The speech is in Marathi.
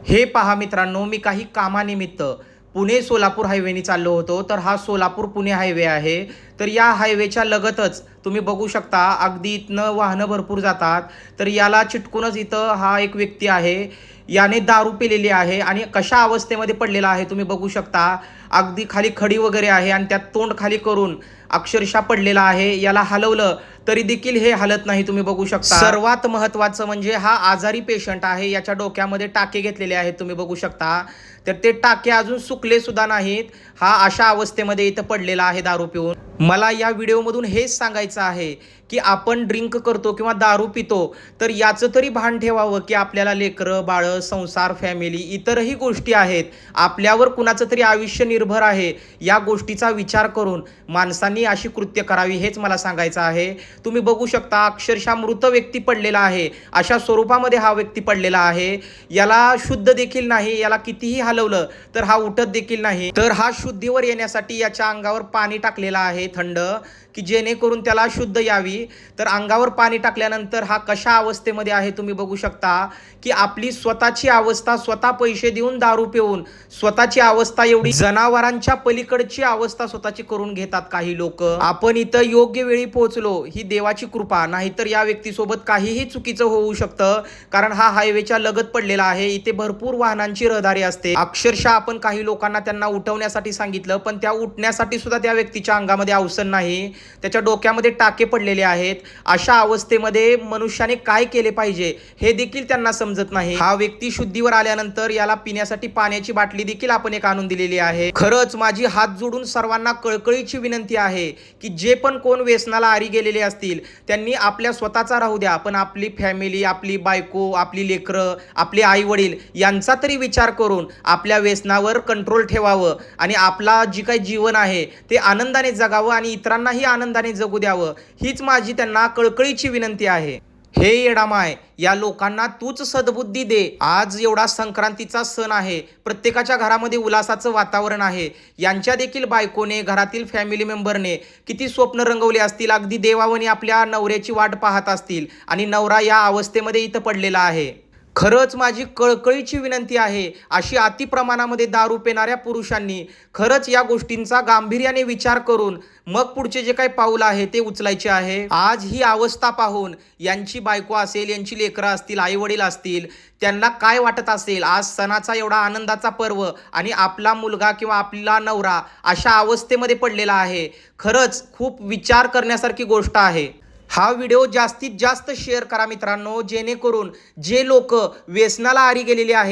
हे पहा मित्रांनो, मी काही कामानिमित्त पुणे सोलापूर हायवेने चाललो होतो. तर हा सोलापूर पुणे हायवे आहे. तर या हायवेच्या लगतच तुम्ही बघू शकता, अगदी इथनं वाहनं भरपूर जातात. तर याला चिटकूनच इथं हा एक व्यक्ती आहे. याने दारू पिलेली आहे आणि कशा अवस्थेमध्ये पडलेला आहे तुम्ही बघू शकता. अगदी खाली खडी वगैरे आहे आणि त्यात तोंड खाली करून अक्षरशः पडलेला आहे. याला हलवलं तरी देखील हे हलत नाही, तुम्ही बघू शकता. सर्वात महत्त्वाचं म्हणजे हा आजारी पेशंट आहे. याच्या डोक्यामध्ये टाके घेतलेले आहेत, तुम्ही बघू शकता. तर ते टाके अजून सुकले सुद्धा नाहीत. हा अशा अवस्थेमध्ये इथं पडलेला आहे दारू पिऊन. मला या व्हिडिओमधून हेच सांगायचं आहे की आपण ड्रिंक करतो किंवा दारू पितो तर याचं तरी भान ठेवावं की आपल्याला लेकरं बाळं संसार फॅमिली इतरही गोष्टी आहेत, आपल्यावर कुणाचं तरी आयुष्य निर्भर आहे. या गोष्टीचा विचार करून माणसांनी अशी कृत्य करावी, हेच मला सांगायचं आहे. तुम्ही बघू शकता अक्षरशः मृत व्यक्ती पडलेला आहे. अशा स्वरूपामध्ये हा व्यक्ती पडलेला आहे. याला शुद्ध देखील नाही. याला कितीही हलवलं तर हा उठत देखील नाही. तर हा शुद्धीवर येण्यासाठी याच्या अंगावर पाणी टाकलेलं आहे थंड, की जेणेकरून त्याला शुद्ध यावी. तर अंगावर पाणी टाकल्यानंतर हा कशा अवस्थेमध्ये आहे तुम्ही बघू शकता, की आपली स्वतःची अवस्था स्वतः पैसे देऊन दारू पिऊन स्वतःची अवस्था एवढी जनावरांच्या पलीकडची अवस्था स्वतःची करून घेतात काही लोक. आपण इथं योग्य वेळी पोहोचलो ही देवाची कृपा, नाहीतर या व्यक्तीसोबत काहीही चुकीचं होऊ शकतं. कारण हा हायवेच्या लगत पडलेला आहे. इथे भरपूर वाहनांची रहदारी असते. अक्षरशः आपण काही लोकांना त्यांना उठवण्यासाठी सांगितलं, पण त्या उठण्यासाठी सुद्धा त्या व्यक्तीच्या अंगामध्ये अवसन नाही. त्याच्या डोक्यामध्ये टाके पडलेले आहेत. अशा अवस्थेमध्ये मनुष्याने काय केले पाहिजे हे देखील त्यांना समजत नाही. हा व्यक्ती शुद्धीवर आल्यानंतर याला पिण्यासाठी पाण्याची बाटली देखील आपण एक आणून दिलेली आहे. खरंच माझी हात जोडून सर्वांना कळकळीची विनंती आहे की जे पण कोण व्यसनाला आरी गेलेले असतील त्यांनी आपल्या स्वतःचा राहू द्या, पण आपली फॅमिली, आपली बायको, आपली लेकरं, आपले आई वडील यांचा तरी विचार करून आपल्या व्यसनावर कंट्रोल ठेवावं आणि आपला जी काही जीवन आहे ते आनंदाने जगावं आणि इतरांनाही आनंदाने जगू द्यावं, हीच माझी त्यांना कळकळीची विनंती आहे. हे येडामाय, या लोकांना तूच सद्बुद्धी दे. आज एवढा संक्रांतीचा सण आहे, प्रत्येकाच्या घरामध्ये उल्हासाचं वातावरण आहे. यांच्या देखील बायकोने, घरातील फॅमिली मेंबरने किती स्वप्न रंगवले असतील, अगदी देवावणी आपल्या नवऱ्याची वाट पाहत असतील आणि नवरा या अवस्थेमध्ये इथं पडलेला आहे. खरंच माझी कळकळीची विनंती आहे, अशी अतिप्रमाणामध्ये दारू पिणाऱ्या पुरुषांनी खरंच या गोष्टींचा गांभीर्याने विचार करून मग पुढचे जे काही पाऊल आहे ते उचलायचे आहे. आज ही अवस्था पाहून यांची बायको असेल, यांची लेकरं असतील, आई वडील असतील, त्यांना काय वाटत असेल. आज सणाचा एवढा आनंदाचा पर्व आणि आपला मुलगा किंवा आपला नवरा अशा अवस्थेमध्ये पडलेला आहे. खरंच खूप विचार करण्यासारखी गोष्ट आहे. हा व्हिडिओ जास्तीत जास्त शेअर करा मित्रांनो, जेणेकरून जे लोक व्यसनाला आरी गेलेले आहेत